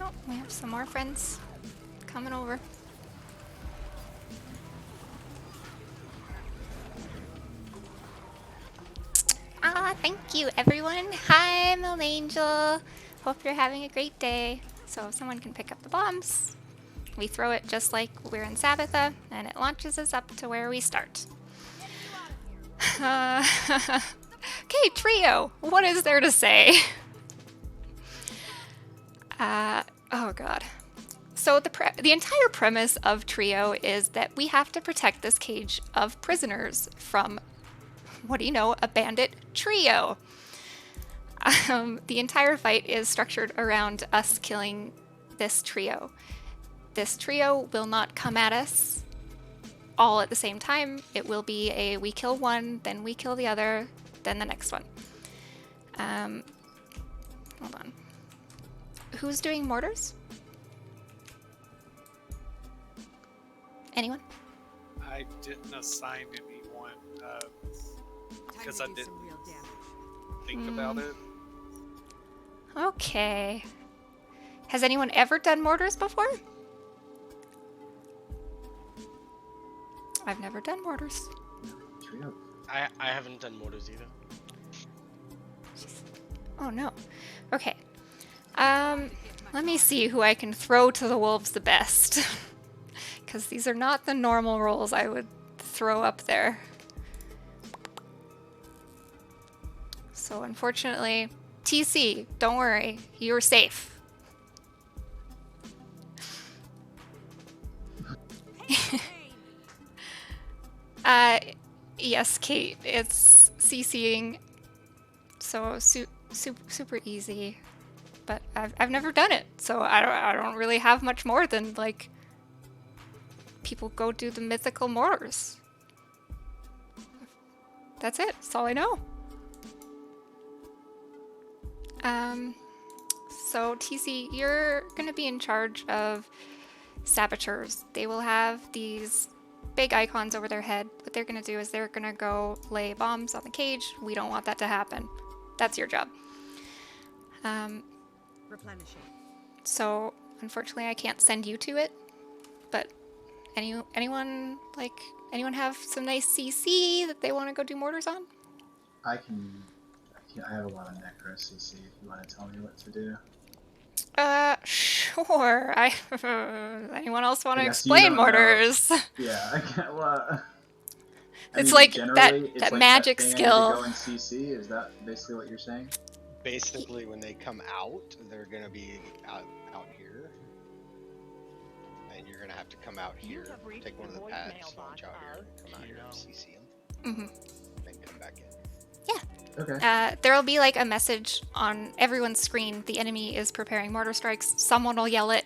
Oh, we have some more friends coming over. Thank you, everyone. Hi, Milne Angel. Hope you're having a great day. So if someone can pick up the bombs, we throw it just like we're in Sabbatha, and it launches us up to where we start. Okay, Trio, what is there to say? Oh god. So the entire premise of Trio is that we have to protect this cage of prisoners from, what do you know, a bandit trio. The entire fight is structured around us killing this trio. This trio will not come at us all at the same time. It will be a we kill one, then we kill the other, then the next one. Hold on. Who's doing mortars? Anyone? I didn't assign anyone because I didn't think about it. Okay. Has anyone ever done mortars before? I've never done mortars. Trio. I haven't done mortars either. Oh no. Okay. Let me see who I can throw to the wolves the best. Because these are not the normal rolls I would throw up there. So unfortunately, TC, don't worry, you're safe. Yes, Kate, it's CCing, so super easy. But I've never done it, so I don't really have much more than like people go do the mythical mortars. That's it. That's all I know. So TC, you're gonna be in charge of saboteurs. They will have these big icons over their head. What they're gonna do is they're gonna go lay bombs on the cage. We don't want that to happen. That's your job. Replenishing. So unfortunately I can't send you to it, but anyone have some nice CC that they want to go do mortars on? I have a lot of necro CC if you want to tell me what to do. Sure. Anyone else want to I guess you explain don't know. mortars? Yeah, I can't. Well, It's like generally, that like magic that thing skill. I need to go in CC. Is that basically what you're saying? Basically, when they come out, they're gonna be out here, and you're gonna have to come out here, take one of the pads, launch out here, come out here, and CC them, then come back in. Yeah. Okay. There'll be like a message on everyone's screen. The enemy is preparing mortar strikes. Someone will yell it,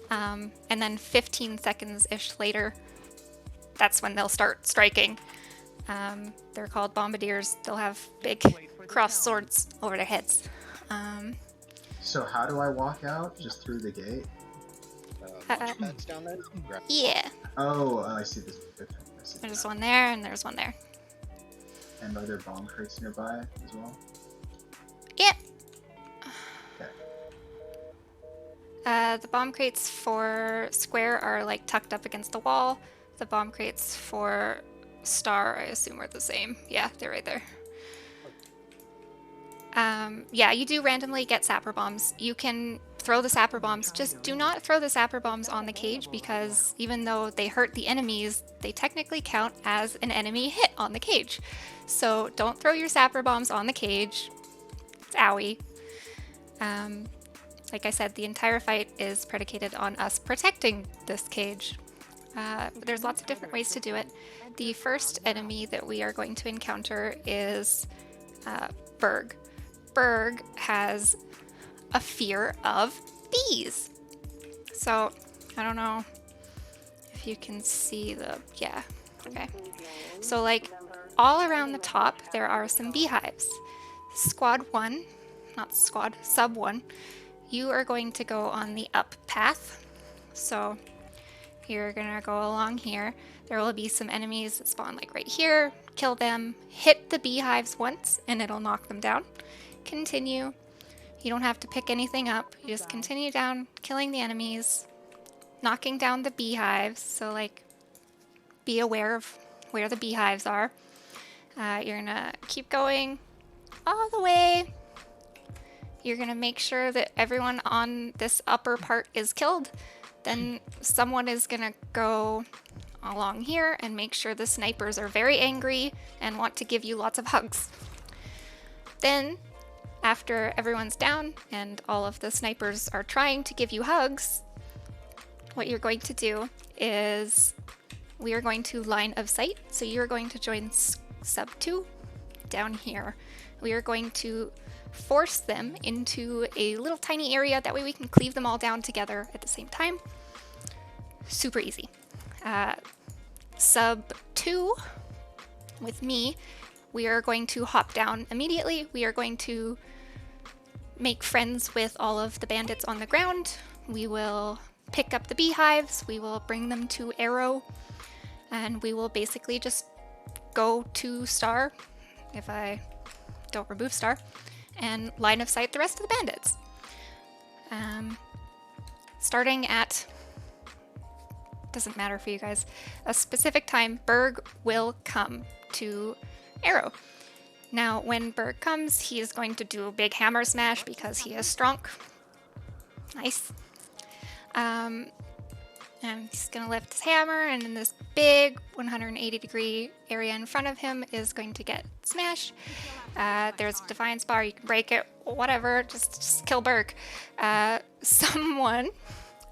and then 15 seconds-ish later, that's when they'll start striking. They're called bombardiers. They'll have big cross swords over their heads. So how do I walk out? Just through the gate? Launch pads down there. Grab Yeah. Oh, I see this. Okay, I see There's that. one there, and there's one there. And are there bomb crates nearby as well? Yeah. Okay. The bomb crates for square are like tucked up against the wall. The bomb crates for star, I assume, are the same. Yeah, they're right there. Yeah, you do randomly get sapper bombs. You can throw the sapper bombs. Just do not throw the sapper bombs on the cage because even though they hurt the enemies, they technically count as an enemy hit on the cage. So don't throw your sapper bombs on the cage. It's owie. Like I said, the entire fight is predicated on us protecting this cage. There's lots of different ways to do it. The first enemy that we are going to encounter is Berg. Berg has a fear of bees. So, I don't know if you can see yeah, okay. So like, all around the top, there are some beehives. Squad 1, not squad, sub 1, you are going to go on the up path. So, you're gonna go along here. There will be some enemies that spawn like right here. Kill them, hit the beehives once, and it'll knock them down. Continue. You don't have to pick anything up. You just continue down, killing the enemies, knocking down the beehives. So, like, be aware of where the beehives are. You're gonna keep going all the way. You're gonna make sure that everyone on this upper part is killed. Then someone is gonna go along here and make sure the snipers are very angry and want to give you lots of hugs. Then, after everyone's down and all of the snipers are trying to give you hugs, what you're going to do is we are going to line of sight. So you're going to join sub 2 down here. We are going to force them into a little tiny area. That way we can cleave them all down together at the same time. Super easy. Sub 2 with me, we are going to hop down immediately. We are going to make friends with all of the bandits on the ground. We will pick up the beehives. We will bring them to Arrow. And we will basically just go to Star, if I don't remove Star, and line of sight the rest of the bandits. Starting at, doesn't matter for you guys, a specific time, Berg will come to Arrow. Now, when Berg comes, he is going to do a big hammer smash because he is strong. Nice. And he's going to lift his hammer, and in this big 180-degree area in front of him is going to get smashed. There's a Defiance bar. You can break it, whatever. Just kill Berg. Someone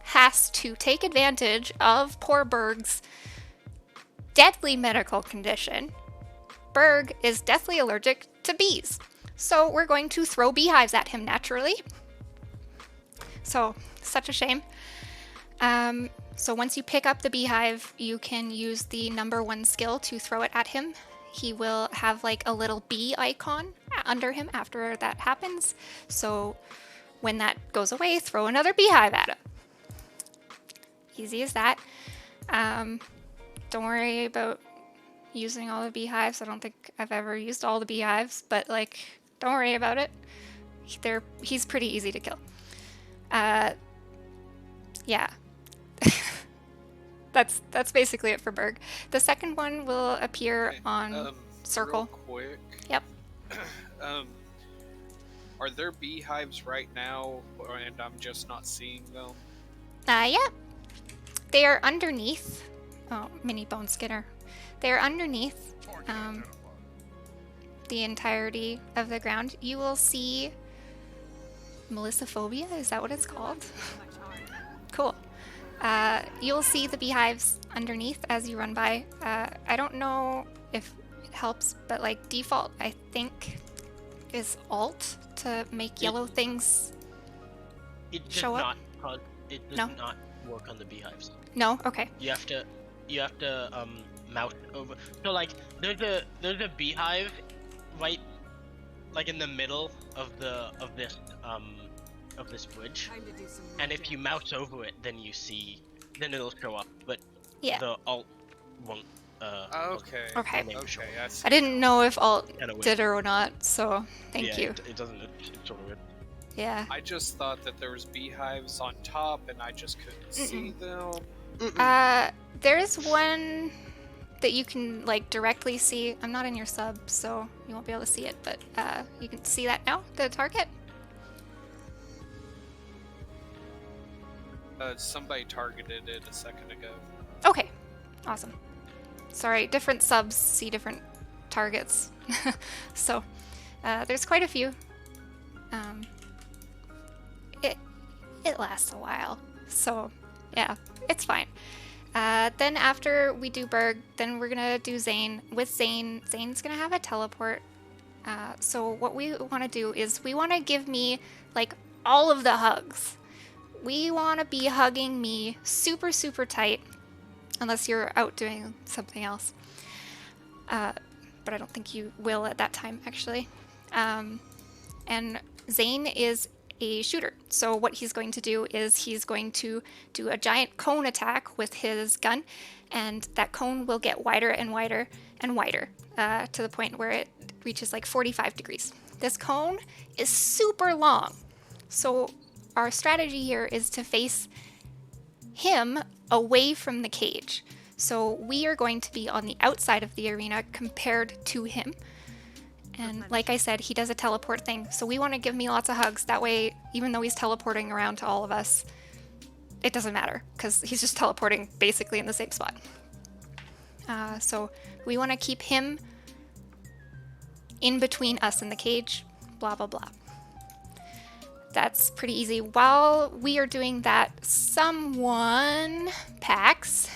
has to take advantage of poor Berg's deadly medical condition. Berg is deathly allergic to bees. So we're going to throw beehives at him naturally. So, such a shame. So once you pick up the beehive, you can use the number 1 skill to throw it at him. He will have like a little bee icon under him after that happens. So when that goes away, throw another beehive at him. Easy as that. Don't worry about using all the beehives. I don't think I've ever used all the beehives, but like, don't worry about it. He's pretty easy to kill. Yeah. That's basically it for Berg. The second one will appear on Circle. Real quick. Yep. Are there beehives right now, and I'm just not seeing them? Yeah. They are underneath. Oh, mini bone skinner. They're underneath the entirety of the ground. You will see Melissophobia. Is that what it's called? Cool. You'll see the beehives underneath as you run by. I don't know if it helps, but like default, I think, is Alt to make yellow things show up. It does not work on the beehives. No? Okay. You have to mouse over. So like there's a beehive right like in the middle of this bridge, and if you mouse over it, then then it'll show up, but Yeah. the alt won't. Okay. Okay. Show Okay. up. I didn't know if Alt Kinda weird. did or not, so thank Yeah, you. It doesn't. It's sort of weird. Yeah. I just thought that there was beehives on top, and I just couldn't see them. There's one that you can like directly see. I'm not in your sub, so you won't be able to see it, but you can see that now, the target. Somebody targeted it a second ago. Okay, awesome. Sorry, different subs see different targets. So, there's quite a few. It lasts a while, so yeah, it's fine. Then after we do Berg, then we're gonna do Zane. With Zane, Zane's gonna have a teleport. So what we want to do is we want to give me like all of the hugs. We want to be hugging me super, super tight, unless you're out doing something else. But I don't think you will at that time, actually. And Zane is a shooter. So what he's going to do is he's going to do a giant cone attack with his gun, and that cone will get wider and wider and wider to the point where it reaches like 45 degrees. This cone is super long. So our strategy here is to face him away from the cage. So we are going to be on the outside of the arena compared to him. And like I said, he does a teleport thing. So we want to give me lots of hugs. That way, even though he's teleporting around to all of us, it doesn't matter because he's just teleporting basically in the same spot. So we want to keep him in between us and the cage, blah, blah, blah. That's pretty easy. While we are doing that, someone, Pax,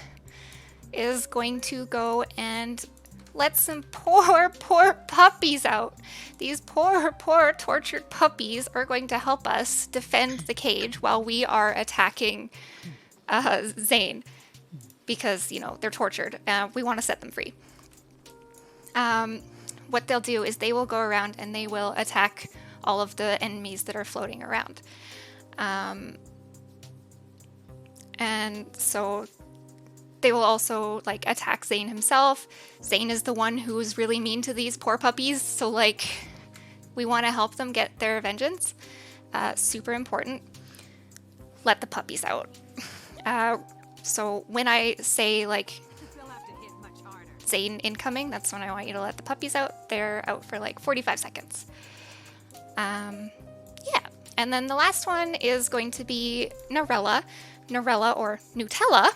is going to go and let some poor puppies out. These poor tortured puppies are going to help us defend the cage while we are attacking Zane. Because, you know, they're tortured. We want to set them free. What they'll do is they will go around and they will attack all of the enemies that are floating around. And so they will also, like, attack Zane himself. Zane is the one who's really mean to these poor puppies, so, like, we want to help them get their vengeance. Super important. Let the puppies out. So when I say, like, Zane incoming, that's when I want you to let the puppies out. They're out for, like, 45 seconds. Yeah. And then the last one is going to be Narella. Narella, or Nutella,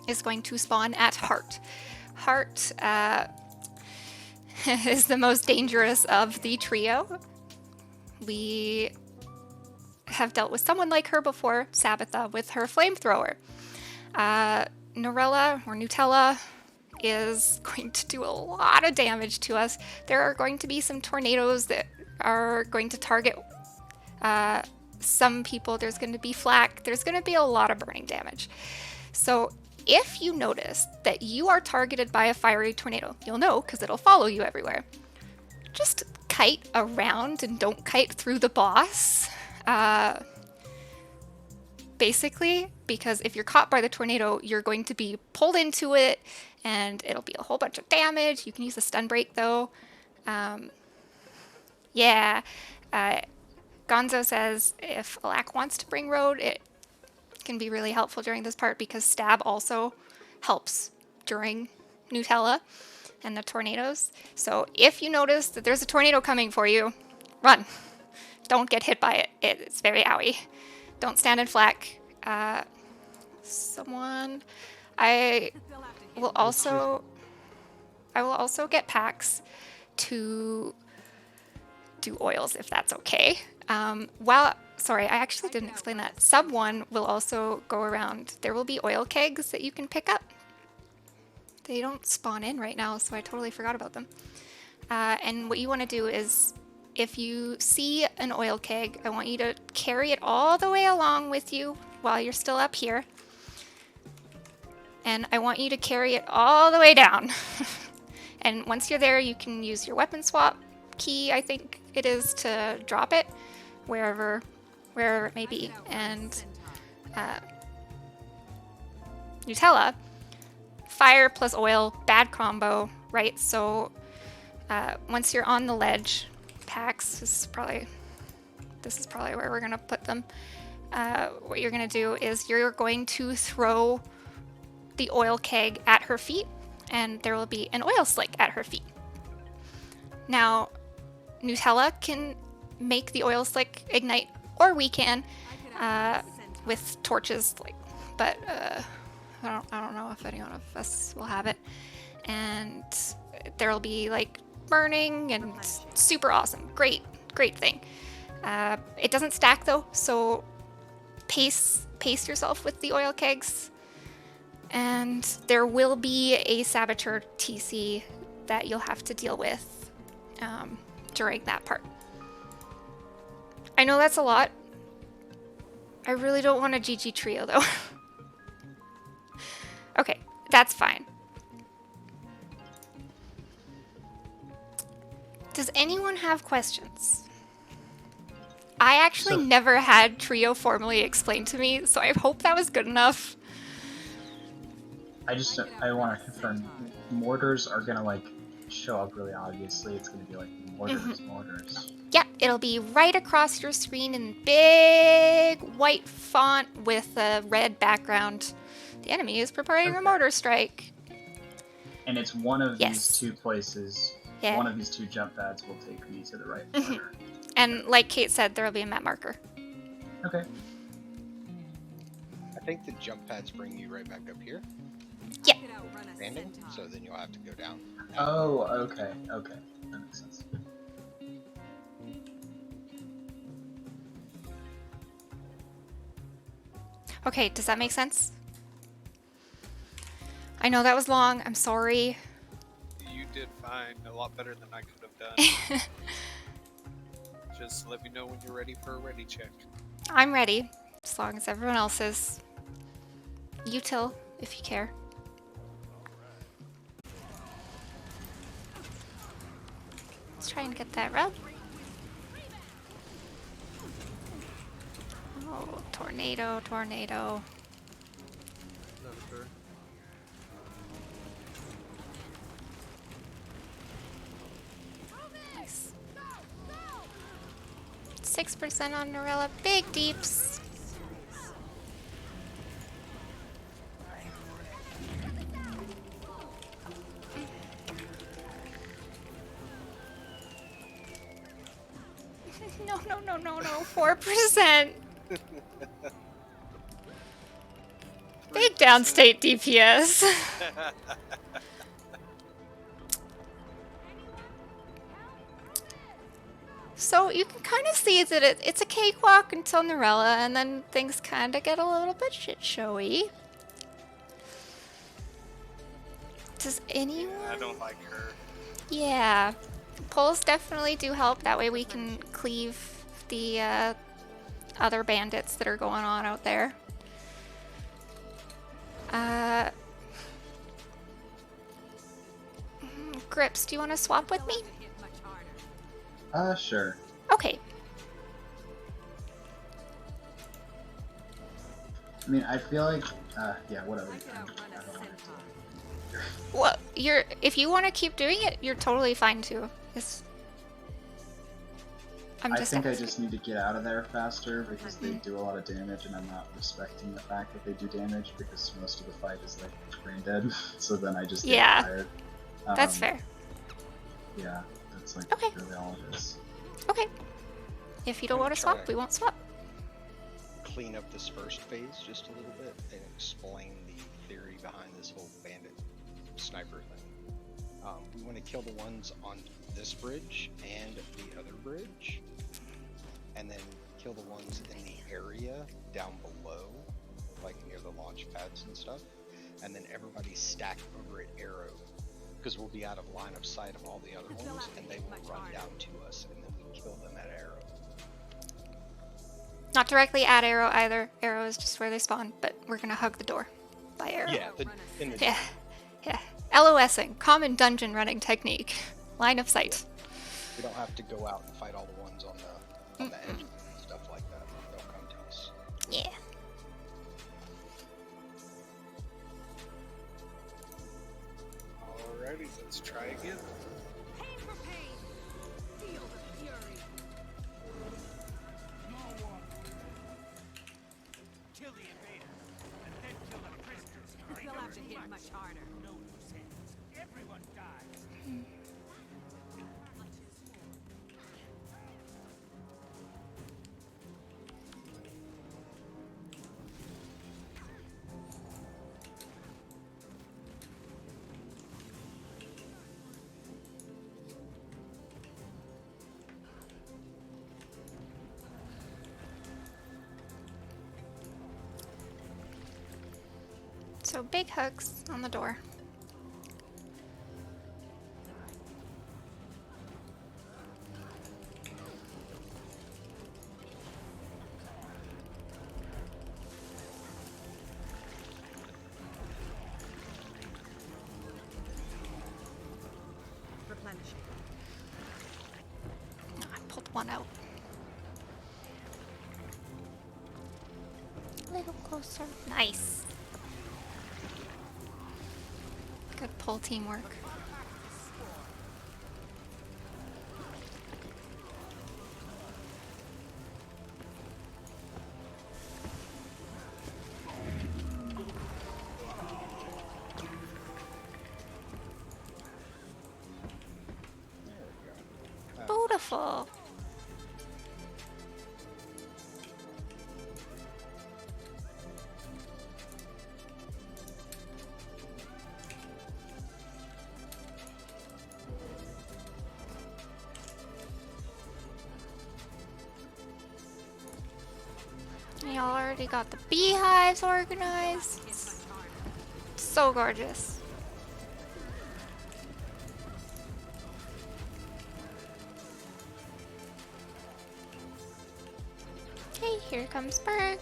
is going to spawn at Heart. Heart is the most dangerous of the trio. We have dealt with someone like her before, Sabitha, with her flamethrower. Narella, or Nutella, is going to do a lot of damage to us. There are going to be some tornadoes that are going to target some people. There's going to be flak. There's going to be a lot of burning damage. So if you notice that you are targeted by a fiery tornado, you'll know because it'll follow you everywhere. Just kite around and don't kite through the boss. Basically, because if you're caught by the tornado, you're going to be pulled into it and it'll be a whole bunch of damage. You can use a stun break though. Yeah. Gonzo says if Alak wants to bring road, it can be really helpful during this part because stab also helps during Nutella and the tornadoes. So if you notice that there's a tornado coming for you, run. Don't get hit by it. It's very owie. Don't stand in flak. I will also get Pax to do oils if that's okay. Sorry, I actually didn't explain that. Sub 1 will also go around. There will be oil kegs that you can pick up. They don't spawn in right now, so I totally forgot about them. And what you want to do is, if you see an oil keg, I want you to carry it all the way along with you while you're still up here. And I want you to carry it all the way down. And once you're there, you can use your weapon swap key, I think it is, to drop it wherever it may be. And Nutella, fire plus oil, bad combo, right? So once you're on the ledge, Pax, this is probably where we're gonna put them. What you're gonna do is you're going to throw the oil keg at her feet, and there will be an oil slick at her feet. Now, Nutella can make the oil slick ignite, or we can with torches, but I don't know if anyone of us will have it. And there will be like burning and super awesome, great thing. It doesn't stack though, so pace yourself with the oil kegs. And there will be a saboteur TC that you'll have to deal with during that part. I know that's a lot. I really don't want a GG trio though. Okay, that's fine. Does anyone have questions? I actually never had trio formally explained to me, so I hope that was good enough. I want to confirm, mortars are gonna like show up really obviously. It's gonna be like mortars. Yeah, It'll be right across your screen in big white font with a red background. The enemy is preparing a Okay. mortar strike. And it's one of Yes. these two places. Yeah. One of these two jump pads will take me to the right Mhm. corner. And like Kate said, there will be a map marker. Okay. I think the jump pads bring you right back up here. Yeah. Landing, so then you'll have to go down. Oh, okay. Okay. That makes sense. Okay, does that make sense? I know that was long. I'm sorry. You did fine. A lot better than I could have done. Just let me know when you're ready for a ready check. I'm ready, as long as everyone else is. Util, if you care. Let's try and get that rub. Oh, tornado, tornado. Nice. 6% on Norella. Big deeps. No, no, no, no, no. 4%. Big downstate DPS. So you can kind of see that it's a cakewalk until Norella, and then things kind of get a little bit shit showy. Does anyone? I don't like her. Yeah, pulls definitely do help. That way we can cleave the other bandits that are going on out there. Grips, do you want to swap with me? Sure. Okay. I mean, I feel like, yeah, whatever. I don't want to. Well, if you want to keep doing it, you're totally fine too. It's, I think I just need to get out of there faster because they do a lot of damage, and I'm not respecting the fact that they do damage because most of the fight is like brain dead. So then I just get Yeah. tired. That's fair. Yeah, that's like Okay. really all it is. Okay. If you don't I'm want to gonna swap, try. we won't swap. Clean up this first phase just a little bit and explain the theory behind this whole bandit sniper thing. We want to kill the ones on this bridge and the other bridge, and then kill the ones in the area down below, like near the launch pads and stuff, and then everybody stack over at Arrow, because we'll be out of line of sight of all the other ones, and they will run down to us, and then we kill them at Arrow. Not directly at Arrow either. Arrow is just where they spawn, but we're gonna hug the door by Arrow. Yeah, in the Yeah. Yeah. LOSing, common dungeon running technique. Line of sight. we don't have to go out and fight all the ones on the edge and stuff like that. They'll come to us. Yeah. Alrighty, let's try again. They'll have to hit much harder. So big hugs on the door. Replenishing. No, I pulled one out. A little closer. Nice. Good pull teamwork. beautiful. Y'all already got the beehives organized. So gorgeous. Okay, here comes Berg.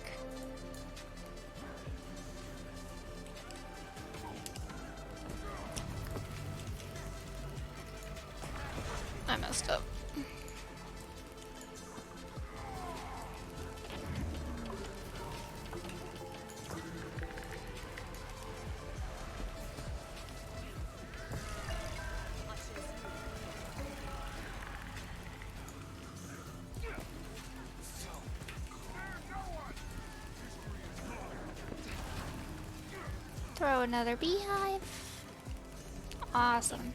I messed up. Throw another beehive. Awesome.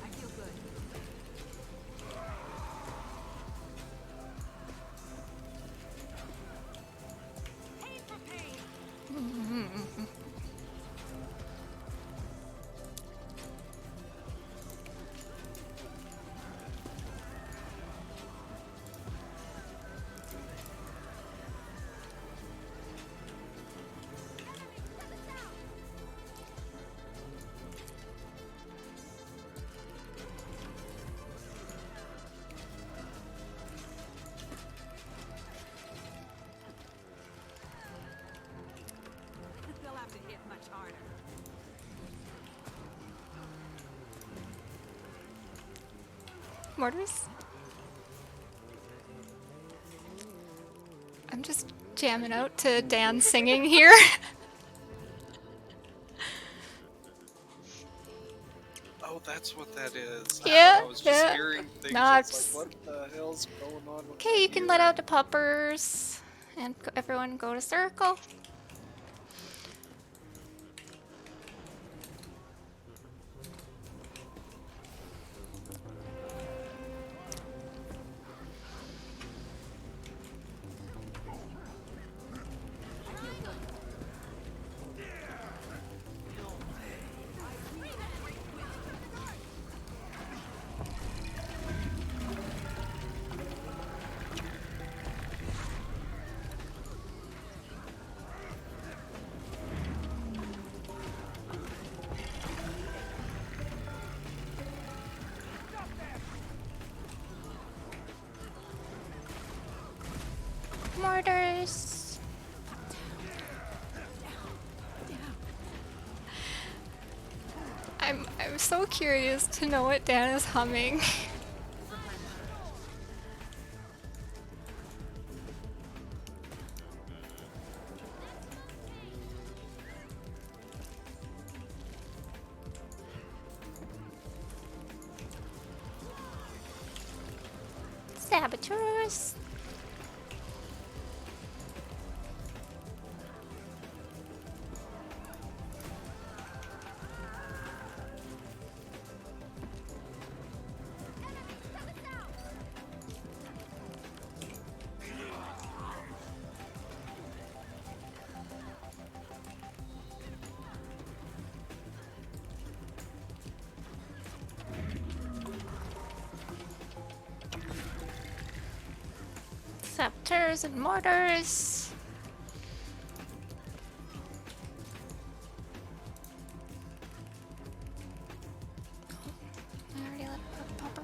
I feel good. Pain for pain. They'll have to hit much harder. Mortars? I'm just jamming out to Dan singing here. Oh, that's what that is. Yeah, I was just yeah. hearing things. No, I it's- was like, what the hell's going on with Okay, my you can let ear? out the puppers. And everyone go to circle. Mortars. I'm so curious to know what Dan is humming. Saboteurs. Saboteurs and mortars. I already let popper.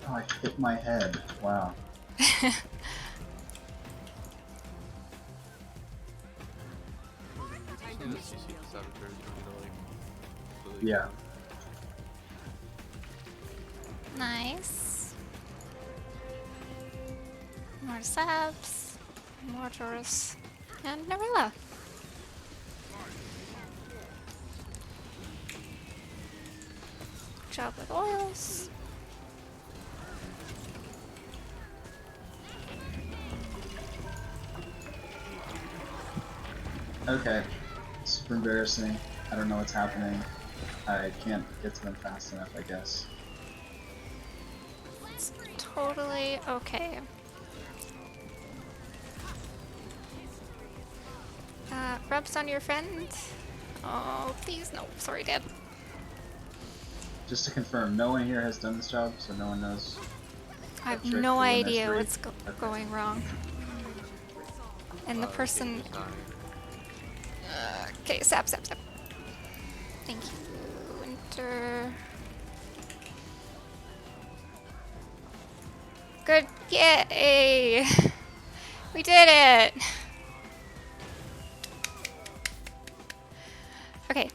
Oh, I hit my head. Wow. Yeah. Nice. More sabs, mortars, and Narilla. Good job with oils. Okay. super embarrassing. I don't know what's happening. I can't get to them fast enough, I guess. It's totally okay. Rubs on your friend? Oh, please, no. Sorry, Dad. Just to confirm, no one here has done this job, so no one knows. I have trick no for when there's idea three? what's Okay. going wrong. And the person... Okay, sap. Thank you, Winter. Good. Yay! We did it! Okay.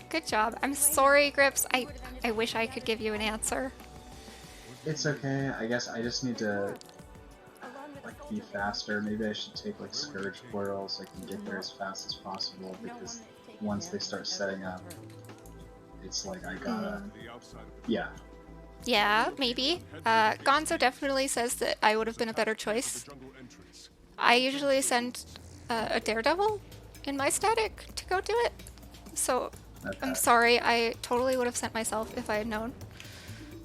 Good job. I'm sorry, Grips. I wish I could give you an answer. It's okay. I guess I just need to like be faster. Maybe I should take like Scourge Portal so I can get there as fast as possible, because once they start setting up, it's like I gotta... Yeah. Yeah, maybe. Gonzo definitely says that I would have been a better choice. I usually send a Daredevil in my static to go do it. So, Okay. I'm sorry, I totally would have sent myself if I had known.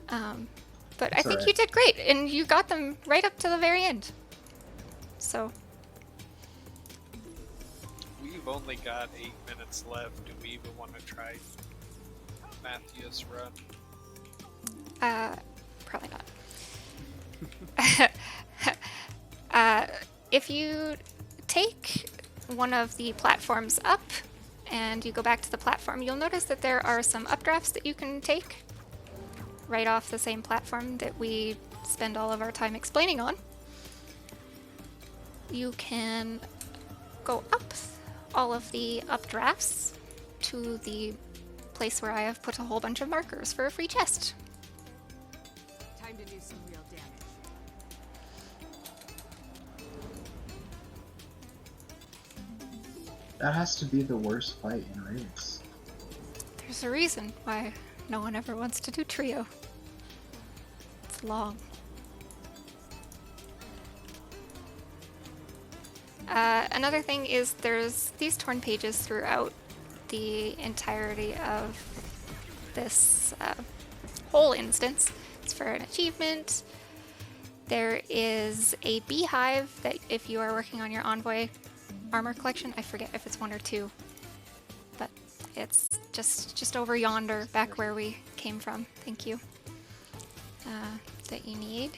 But I It's think alright. you did great, and you got them right up to the very end. So, We've only got 8 minutes left. Do we even want to try Matthew's run? probably not. If you take one of the platforms up and you go back to the platform, you'll notice that there are some updrafts that you can take right off the same platform that we spend all of our time explaining on. You can go up all of the updrafts to the place where I have put a whole bunch of markers for a free chest. Time to do some real damage. That has to be the worst fight in raids. There's a reason why no one ever wants to do trio. It's long. Another thing is there's these torn pages throughout the entirety of this whole instance. It's for an achievement. There is a beehive that if you are working on your Envoy armor collection, I forget if it's 1 or 2, but it's just over yonder, back where we came from. Thank you. That you need.